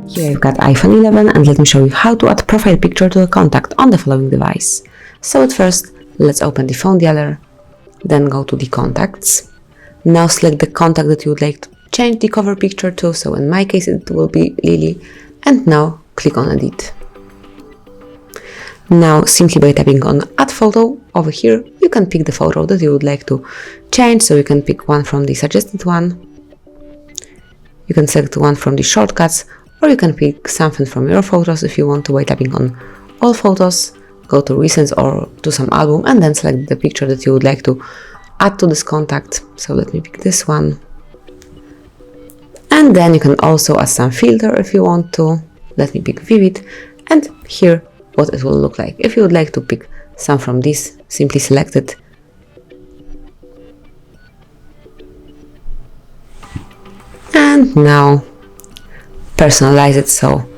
Here I've got iPhone 11 and let me show you how to add profile picture to a contact on the following device. So at first, let's open the phone dialer, then go to the contacts. Now select the contact that you would like to change the cover picture to, so in my case it will be Lily, and now click on edit. Now simply by tapping on add photo over here, you can pick the photo that you would like to change, so you can pick one from the suggested one, you can select one from the shortcuts, or you can pick something from your photos if you want to by tapping on all photos, go to recent or to some album and then select the picture that you would like to add to this contact. So let me pick this one. And then you can also add some filter if you want to. Let me pick vivid, and here what it will look like. If you would like to pick some from this, simply select it. And now personalize it, so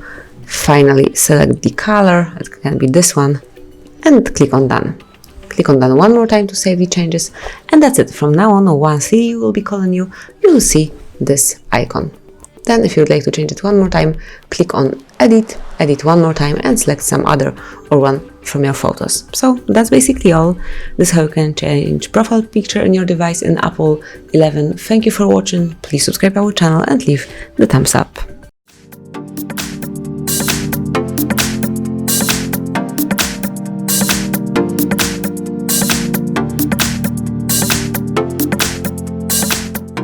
finally select the color, it can be this one, and click on done. Click on done one more time to save the changes, and that's it. From now on, once Lily will be calling you, you will see this icon. Then if you would like to change it one more time, click on edit, edit one more time and select some other or one from your photos. So that's basically all. This is how you can change profile picture in your device in Apple 11. Thank you for watching. Please subscribe our channel and leave the thumbs up.